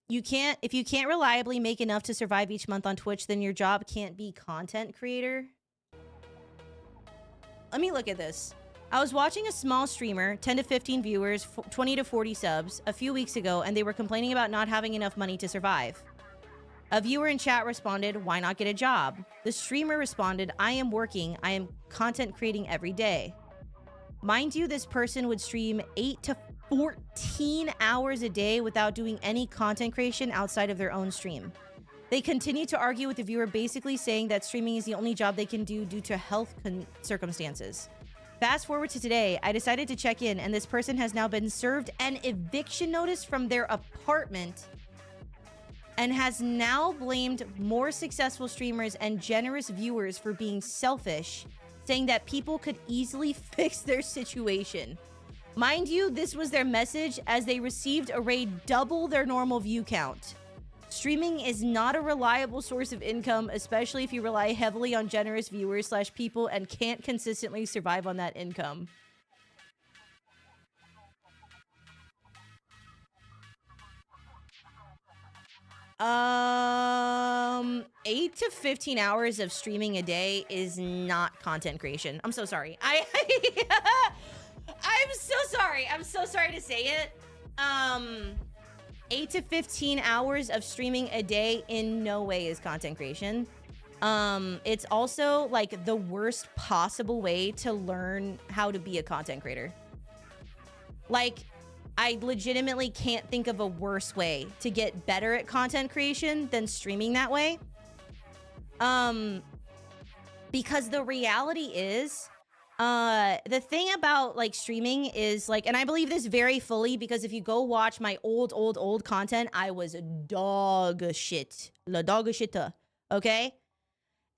if you can't reliably make enough to survive each month on Twitch, then your job can't be content creator. Let me look at this. I was watching a small streamer, 10 to 15 viewers, 20 to 40 subs, a few weeks ago, and they were complaining about not having enough money to survive. A viewer in chat responded, "Why not get a job?" The streamer responded, "I am working. I am content creating every day." Mind you, this person would stream 8 to 14 hours a day without doing any content creation outside of their own stream. They continue to argue with the viewer, basically saying that streaming is the only job they can do due to health circumstances. Fast forward to today, I decided to check in, and this person has now been served an eviction notice from their apartment and has now blamed more successful streamers and generous viewers for being selfish, saying that people could easily fix their situation. Mind you, this was their message as they received a raid double their normal view count. Streaming is not a reliable source of income, especially if you rely heavily on generous viewers / people and can't consistently survive on that income. 8 to 15 hours of streaming a day is not content creation. I'm so sorry. I'm so sorry. I'm so sorry to say it. 8 to 15 hours of streaming a day in no way is content creation. It's also like the worst possible way to learn how to be a content creator. Like, I legitimately can't think of a worse way to get better at content creation than streaming that way. Because the reality is, the thing about like streaming is like, and I believe this very fully because if you go watch my old content, I was dog shit. La dog shitta. Okay?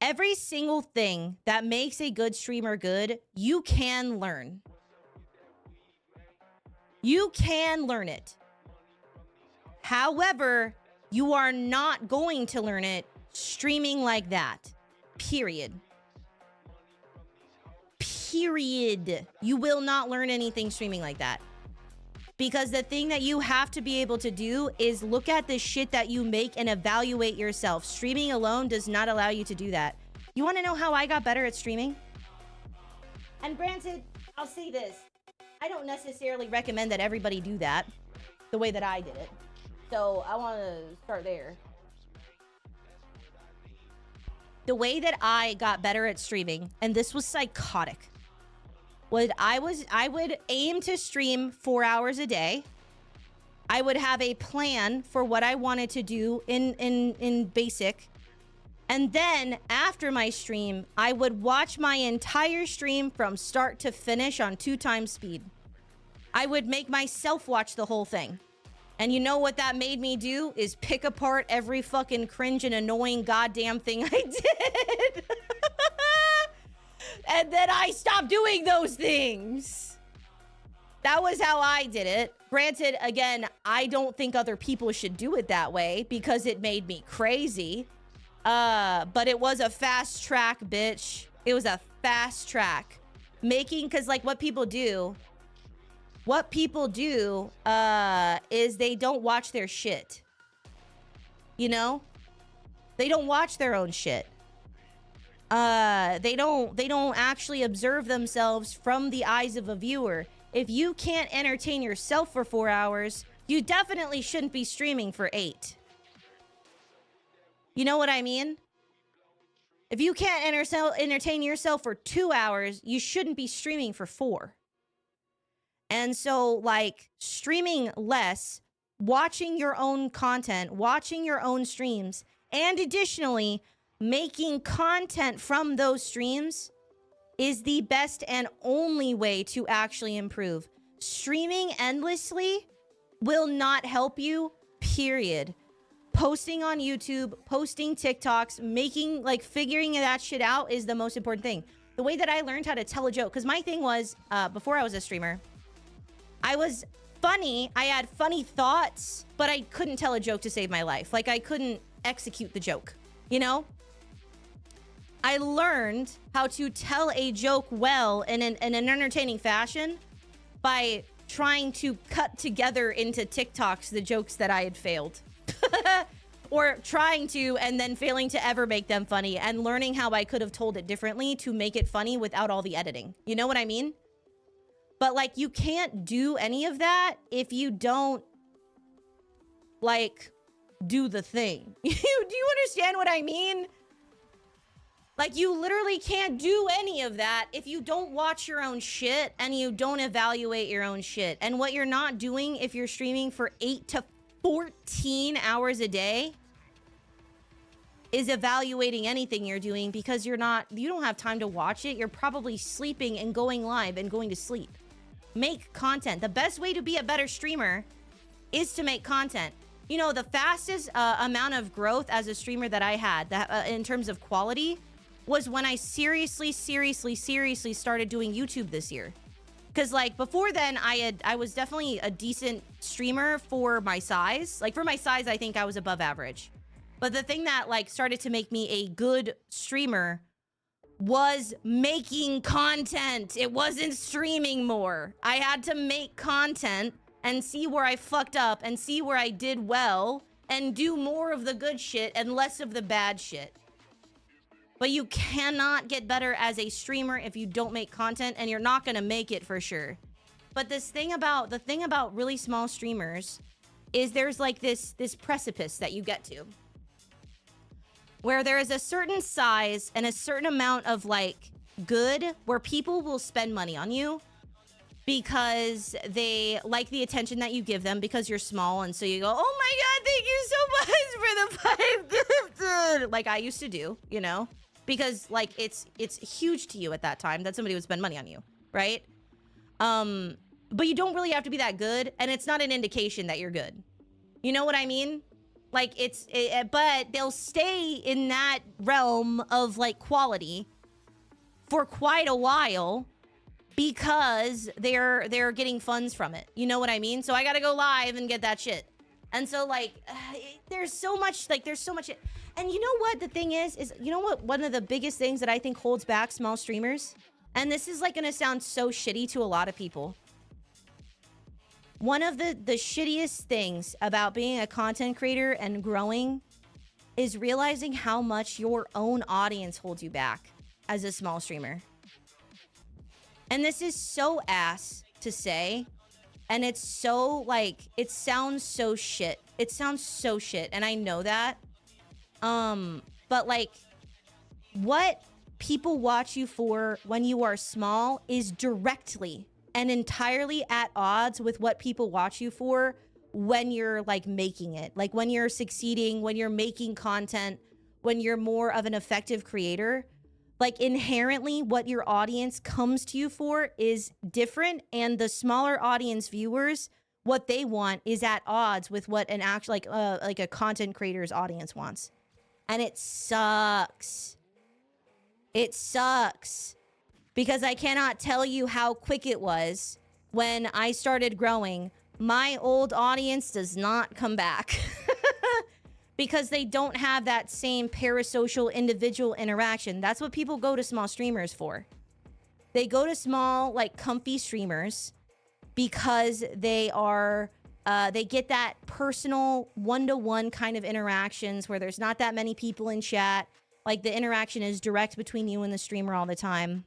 Every single thing that makes a good streamer good, you can learn. You can learn it. However, you are not going to learn it streaming like that. Period. Period. You will not learn anything streaming like that. Because the thing that you have to be able to do is look at the shit that you make and evaluate yourself. Streaming alone does not allow you to do that. You want to know how I got better at streaming? And granted, I'll say this. I don't necessarily recommend that everybody do that the way that I did it. So I want to start there. The way that I got better at streaming, and this was psychotic, was I would aim to stream 4 hours a day. I would have a plan for what I wanted to do in basic. And then after my stream, I would watch my entire stream from start to finish on 2 times speed. I would make myself watch the whole thing. And you know what that made me do is pick apart every fucking cringe and annoying goddamn thing I did. And then I stopped doing those things. That was how I did it. Granted, again, I don't think other people should do it that way because it made me crazy. But it was a fast track, bitch. It was a fast track. Because like what people do is they don't watch their shit. You know? They don't watch their own shit. They don't actually observe themselves from the eyes of a viewer. If you can't entertain yourself for 4 hours, you definitely shouldn't be streaming for 8. You know what I mean? If you can't entertain yourself for 2 hours, you shouldn't be streaming for 4. And so, like, streaming less, watching your own content, watching your own streams, and additionally, making content from those streams is the best and only way to actually improve. Streaming endlessly will not help you, period. Posting on YouTube, posting TikToks, figuring that shit out is the most important thing. The way that I learned how to tell a joke, because my thing was, before I was a streamer, I was funny. I had funny thoughts, but I couldn't tell a joke to save my life. Like, I couldn't execute the joke, you know? I learned how to tell a joke well in an entertaining fashion by trying to cut together into TikToks the jokes that I had failed. Or trying to and then failing to ever make them funny and learning how I could have told it differently to make it funny without all the editing. You know what I mean? But like, you can't do any of that if you don't like do the thing. Do you understand what I mean? Like, you literally can't do any of that if you don't watch your own shit and you don't evaluate your own shit. And what you're not doing if you're streaming for 8 to 14 hours a day is evaluating anything you're doing, because you don't have time to watch it. You're probably sleeping and going live and going to sleep. Make content. The best way to be a better streamer is to make content. You know, the fastest amount of growth as a streamer that I had in terms of quality was when I seriously started doing YouTube this year. Because like before then, I was definitely a decent streamer for my size. Like for my size, I think I was above average. But the thing that like started to make me a good streamer was making content. It wasn't streaming more. I had to make content and see where I fucked up and see where I did well and do more of the good shit and less of the bad shit. But you cannot get better as a streamer if you don't make content, and you're not gonna make it for sure. But the thing about really small streamers is there's like this precipice that you get to, where there is a certain size and a certain amount of like good where people will spend money on you because they like the attention that you give them because you're small, and so you go, oh my god, thank you so much for the 5 gifted, like I used to do, you know, because like it's huge to you at that time that somebody would spend money on you, right? But you don't really have to be that good, and it's not an indication that you're good. You know what I mean? Like but they'll stay in that realm of like quality for quite a while because they're getting funds from it. You know what I mean? So I gotta go live and get that shit. And so like, there's so much. And you know what the thing is you know what one of the biggest things that I think holds back small streamers? And this is like gonna sound so shitty to a lot of people. One of the shittiest things about being a content creator and growing is realizing how much your own audience holds you back as a small streamer. And this is so ass to say, and it's so like, it sounds so shit. It sounds so shit, and I know that. But like, what people watch you for when you are small is directly and entirely at odds with what people watch you for when you're like making it. Like when you're succeeding, when you're making content, when you're more of an effective creator. Like inherently what your audience comes to you for is different, and the smaller audience viewers, what they want is at odds with what an actual like a content creator's audience wants. And it sucks. It sucks. Because I cannot tell you how quick it was when I started growing. My old audience does not come back. Because they don't have that same parasocial individual interaction. That's what people go to small streamers for. They go to small, like, comfy streamers because they are, they get that personal one-to-one kind of interactions where there's not that many people in chat. Like, the interaction is direct between you and the streamer all the time.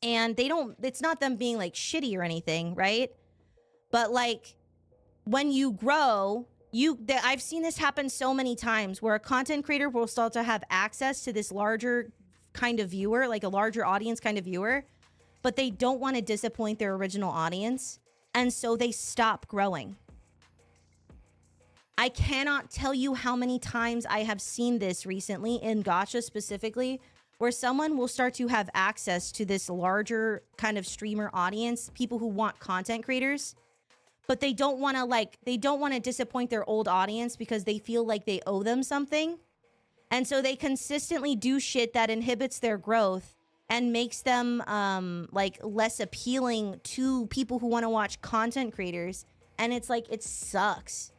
And they don't, it's not them being, like, shitty or anything, right? But, like, when you grow, I've seen this happen so many times where a content creator will start to have access to this larger kind of viewer, like a larger audience kind of viewer, but they don't want to disappoint their original audience, and so they stop growing. I cannot tell you how many times I have seen this recently in gacha specifically, where someone will start to have access to this larger kind of streamer audience, people who want content creators, but they don't want to disappoint their old audience because they feel like they owe them something. And so they consistently do shit that inhibits their growth and makes them like less appealing to people who want to watch content creators. And it's like, it sucks.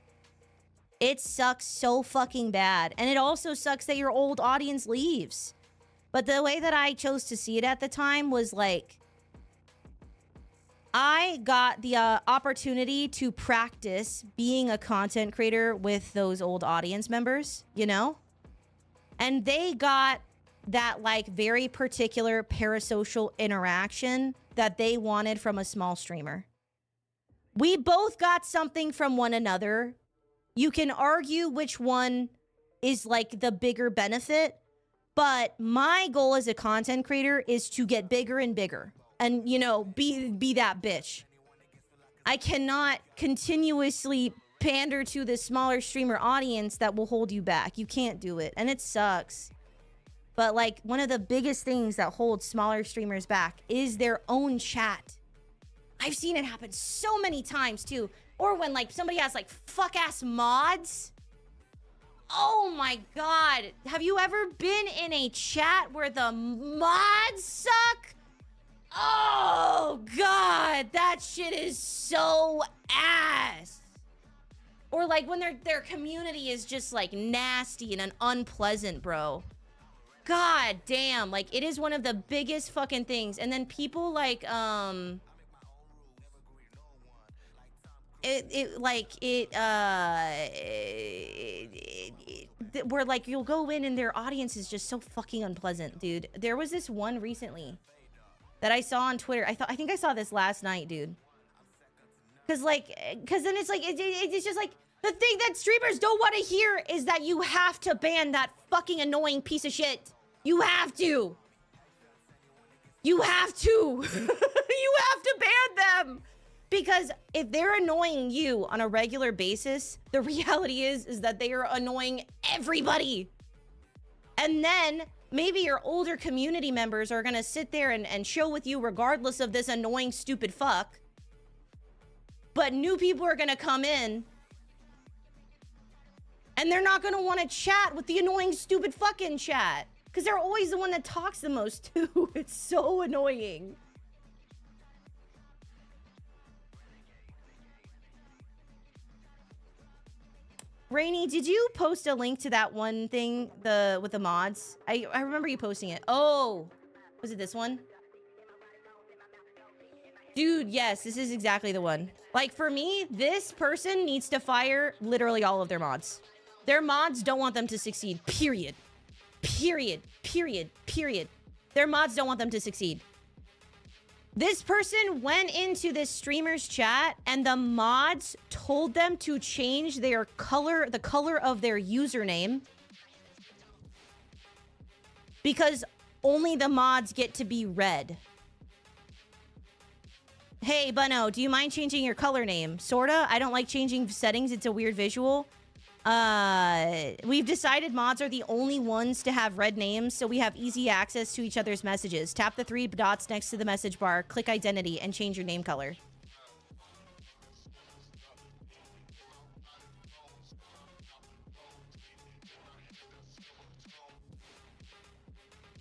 It sucks so fucking bad. And it also sucks that your old audience leaves. But the way that I chose to see it at the time was like, I got the opportunity to practice being a content creator with those old audience members, you know? And they got that like very particular parasocial interaction that they wanted from a small streamer. We both got something from one another. You can argue which one is like the bigger benefit, but my goal as a content creator is to get bigger and bigger and, you know, be that bitch. I cannot continuously pander to the smaller streamer audience that will hold you back. You can't do it, and it sucks. But like one of the biggest things that holds smaller streamers back is their own chat. I've seen it happen so many times too. Or when like somebody has like fuck ass mods. Oh my God. Have you ever been in a chat where the mods suck? Oh God, that shit is so ass. Or like when their community is just like nasty and unpleasant, bro. God damn, like it is one of the biggest fucking things. And then people like where like you'll go in and their audience is just so fucking unpleasant, dude. There was this one recently that I saw on Twitter. I think I saw this last night, dude. Cause then it's like it's just like the thing that streamers don't want to hear is that you have to ban that fucking annoying piece of shit. You have to. You have to. You have to ban them. Because if they're annoying you on a regular basis, the reality is that they are annoying everybody. And then maybe your older community members are gonna sit there and chill with you regardless of this annoying stupid fuck. But new people are gonna come in and they're not gonna wanna chat with the annoying stupid fucking chat. Because they're always the one that talks the most too. It's so annoying. Rainy, did you post a link to that one thing with the mods? I remember you posting it. Oh, was it this one? Dude, yes, this is exactly the one. Like for me, this person needs to fire literally all of their mods. Their mods don't want them to succeed, period. Period. Their mods don't want them to succeed. This person went into this streamer's chat and the mods told them to change their color, the color of their username. Because only the mods get to be red. Hey, Bunno, do you mind changing your color name? Sorta. I don't like changing settings. It's a weird visual. We've decided mods are the only ones to have red names, so we have easy access to each other's messages. Tap the 3 dots next to the message bar, click identity, and change your name color.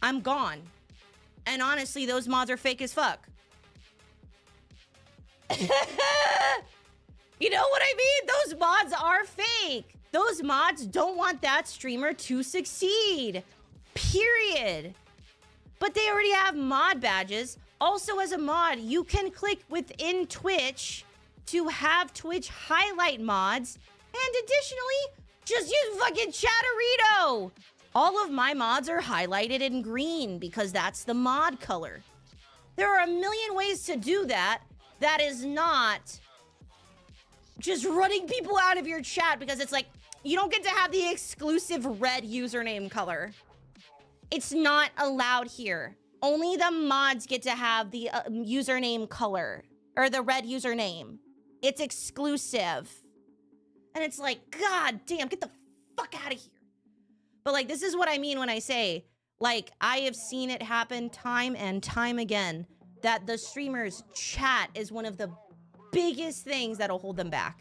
I'm gone. And honestly, those mods are fake as fuck. You know what I mean? Those mods are fake. Those mods don't want that streamer to succeed. Period. But they already have mod badges. Also, as a mod, you can click within Twitch to have Twitch highlight mods. And additionally, just use fucking Chatterito. All of my mods are highlighted in green because that's the mod color. There are a million ways to do that. That is not just running people out of your chat because it's like, you don't get to have the exclusive red username color. It's not allowed here. Only the mods get to have the username color or the red username. It's exclusive. And it's like, God damn, get the fuck out of here. But like, this is what I mean when I say, like, I have seen it happen time and time again that the streamer's chat is one of the biggest things that'll hold them back.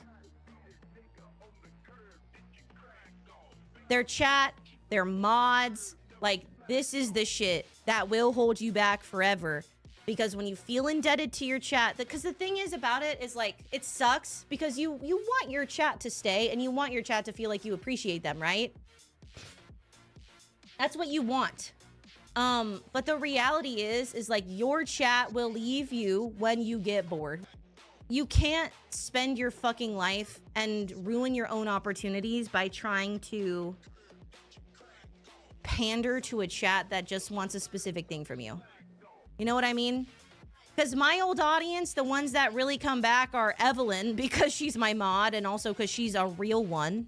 Their chat, their mods, like this is the shit that will hold you back forever. Because when you feel indebted to your chat, because the thing is about it is like, it sucks because you want your chat to stay and you want your chat to feel like you appreciate them, right? That's what you want. But the reality is like your chat will leave you when you get bored. You can't spend your fucking life and ruin your own opportunities by trying to pander to a chat that just wants a specific thing from you. You know what I mean? Because my old audience, the ones that really come back are Evelyn, because she's my mod, and also because she's a real one.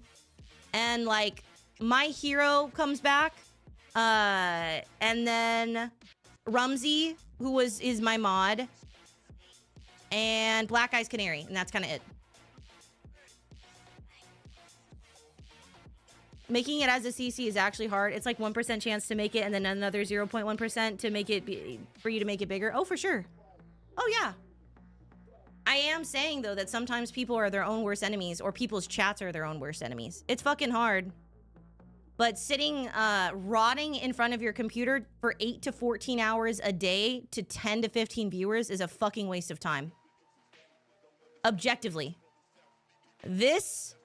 And like my hero comes back, and then Rumsey, who is my mod, and Black Eyes Canary, and that's kind of it. Making it as a CC is actually hard. It's like 1% chance to make it, and then another 0.1% to make it for you to make it bigger. Oh, for sure. Oh, yeah. I am saying, though, that sometimes people are their own worst enemies, or people's chats are their own worst enemies. It's fucking hard. But sitting, rotting in front of your computer for 8 to 14 hours a day to 10 to 15 viewers is a fucking waste of time. Objectively. This,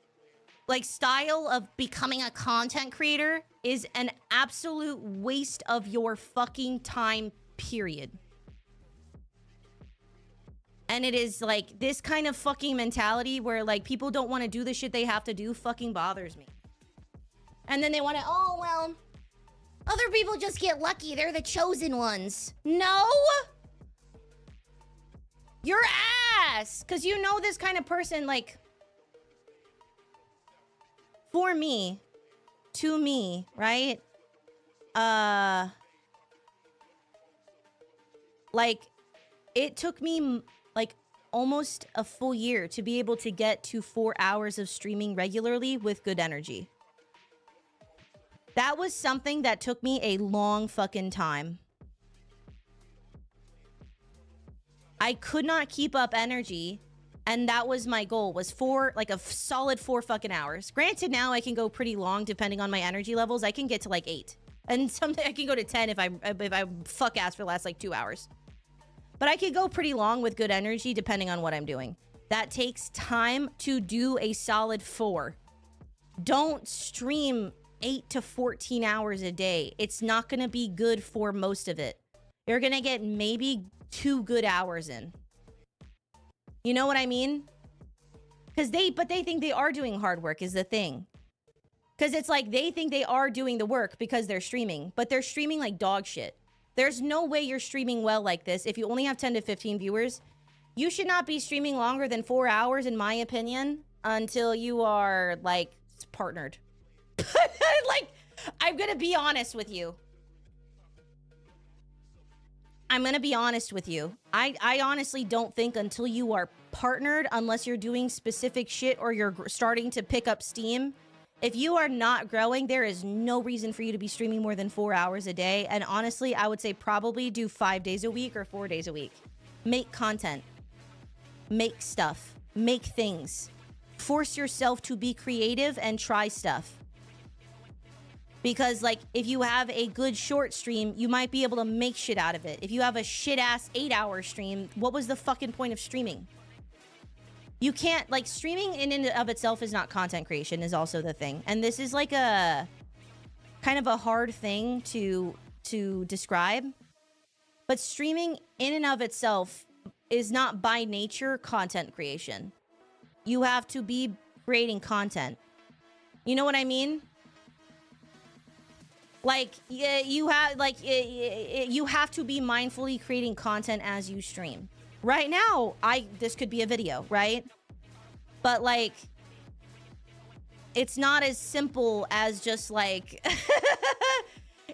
like, style of becoming a content creator is an absolute waste of your fucking time, period. And it is like this kind of fucking mentality where like people don't want to do the shit they have to do fucking bothers me. And then they want to, oh, well, other people just get lucky. They're the chosen ones. No. Your ass. Because you know this kind of person, like, for me, to me, right? Like, it took me like almost a full year to be able to get to 4 hours of streaming regularly with good energy. That was something that took me a long fucking time. I could not keep up energy, and that was my goal, was like a solid 4 fucking hours. Granted, now I can go pretty long depending on my energy levels. I can get to like 8. And someday I can go to 10 if I fuck ass for the last like 2 hours. But I could go pretty long with good energy depending on what I'm doing. That takes time to do a solid 4. Don't stream 8 to 14 hours a day. It's not going to be good for most of it. You're going to get maybe 2 good hours in. You know what I mean? But they think they are doing hard work is the thing. Because it's like they think they are doing the work because they're streaming. But they're streaming like dog shit. There's no way you're streaming well like this if you only have 10 to 15 viewers. You should not be streaming longer than 4 hours, in my opinion, until you are, like, partnered. Like, I'm gonna be honest with you. I'm gonna be honest with you. I honestly don't think until you are partnered, unless you're doing specific shit or you're starting to pick up steam, if you are not growing, there is no reason for you to be streaming more than 4 hours a day. And honestly, I would say probably do 5 days a week or 4 days a week. Make content. Make stuff. Make things. Force yourself to be creative and try stuff. Because, like, if you have a good short stream, you might be able to make shit out of it. If you have a shit-ass 8-hour stream, what was the fucking point of streaming? You can't, like, streaming in and of itself is not content creation, is also the thing. And this is like a kind of a hard thing to describe. But streaming in and of itself is not by nature content creation. You have to be creating content. You know what I mean? Like, you have to be mindfully creating content as you stream. Right now, this could be a video, right? But, like, it's not as simple as just, like...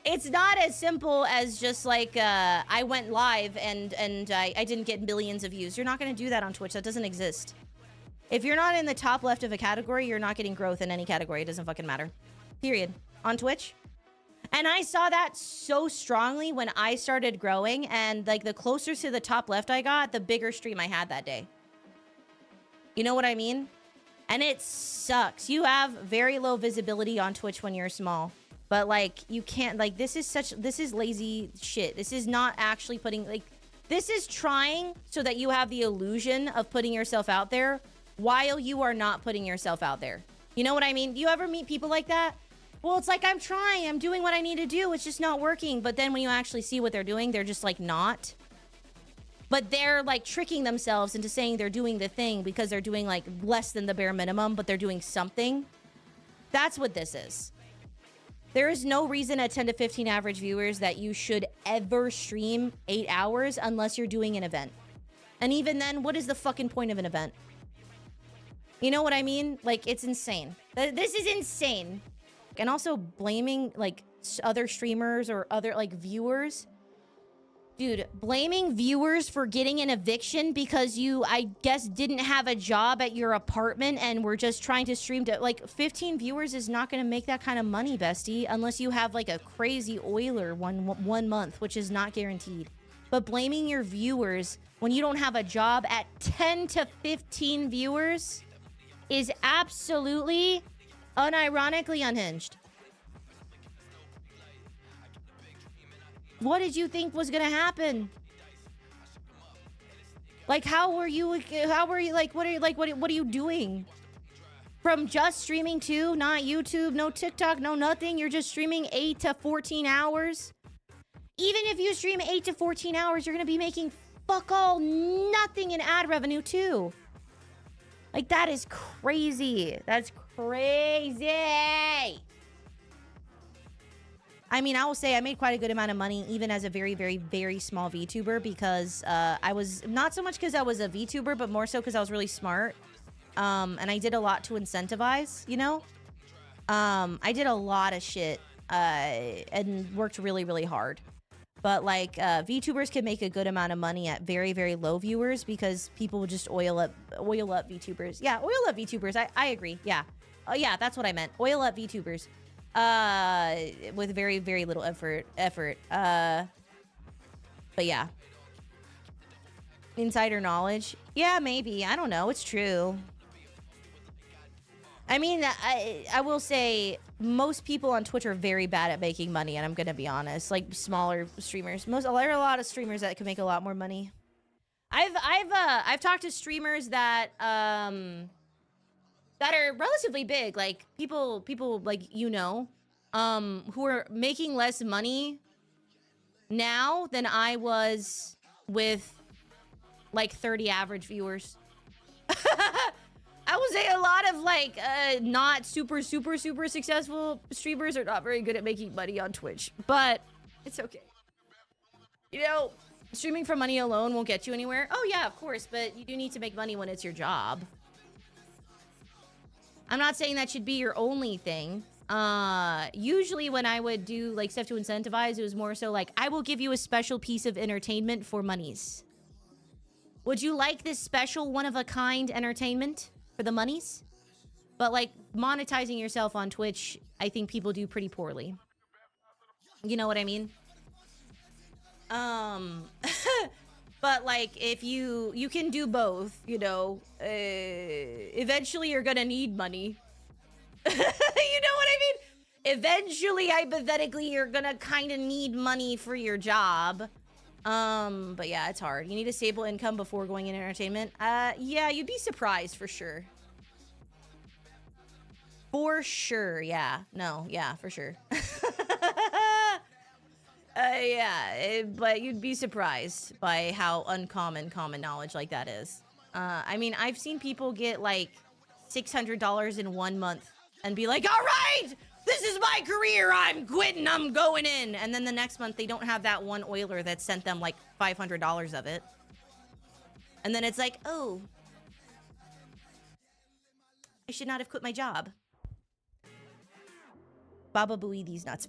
It's not as simple as just, like, I went live and I didn't get millions of views. You're not going to do that on Twitch. That doesn't exist. If you're not in the top left of a category, you're not getting growth in any category. It doesn't fucking matter. Period. On Twitch. And I saw that so strongly when I started growing, and like the closer to the top left I got, the bigger stream I had that day. You know what I mean? And it sucks. You have very low visibility on Twitch when you're small. But like, you can't, like, this is lazy shit. This is not actually putting, like, this is trying so that you have the illusion of putting yourself out there while you are not putting yourself out there. You know what I mean? Do you ever meet people like that? Well, it's like, I'm trying. I'm doing what I need to do. It's just not working. But then when you actually see what they're doing, they're just like not. But they're like tricking themselves into saying they're doing the thing because they're doing like less than the bare minimum, but they're doing something. That's what this is. There is no reason at 10 to 15 average viewers that you should ever stream 8 hours unless you're doing an event. And even then, what is the fucking point of an event? You know what I mean? Like, it's insane. This is insane. And also blaming like other streamers or other like viewers. Dude, blaming viewers for getting an eviction because you, I guess, didn't have a job at your apartment and were just trying to stream to, like, 15 viewers is not going to make that kind of money, bestie, unless you have, like, a crazy oiler one month, which is not guaranteed. But blaming your viewers when you don't have a job at 10 to 15 viewers is absolutely, unironically unhinged. What did you think was gonna happen? Like, how were you, like, what are you doing? From just streaming to, not YouTube, no TikTok, no nothing, you're just streaming 8 to 14 hours? Even if you stream 8 to 14 hours, you're gonna be making fuck all nothing in ad revenue too. Like, that is crazy. That's crazy. I mean, I will say I made quite a good amount of money even as a very, very, very small VTuber because I was, not so much because I was a VTuber, but more so because I was really smart. And I did a lot to incentivize, you know? I did a lot of shit and worked really, really hard. But like VTubers can make a good amount of money at very, very low viewers because people will just oil up VTubers. Yeah, oil up VTubers. I agree. Yeah. Oh yeah, that's what I meant. Oil up VTubers. With very, very little effort. But yeah. Insider knowledge. Yeah, maybe. I don't know. It's true. I mean, I will say most people on Twitch are very bad at making money, and I'm gonna be honest. Like smaller streamers. There are a lot of streamers that can make a lot more money. I've talked to streamers that are relatively big, like people like, you know, who are making less money now than I was with like 30 average viewers. I would say a lot of like not super successful streamers are not very good at making money on Twitch, but it's okay. You know, streaming for money alone won't get you anywhere. Oh yeah, of course, but you do need to make money when it's your job. I'm not saying that should be your only thing. Usually when I would do like stuff to incentivize, it was more so like, I will give you a special piece of entertainment for monies. Would you like this special one-of-a-kind entertainment for the monies? But like monetizing yourself on Twitch, I think people do pretty poorly. You know what I mean? But like if you can do both, you know, eventually you're gonna need money. You know what I mean? Eventually, hypothetically, you're gonna kind of need money for your job. But yeah, it's hard. You need a stable income before going into entertainment. Yeah, you'd be surprised for sure. For sure, yeah. No, yeah, for sure. Yeah, but you'd be surprised by how uncommon common knowledge like that is. I mean, I've seen people get like $600 in 1 month and be like, all right, this is my career, I'm quitting, I'm going in. And then the next month they don't have that one oiler that sent them like $500 of it. And then it's like, oh, I should not have quit my job. Baba Booey these nuts.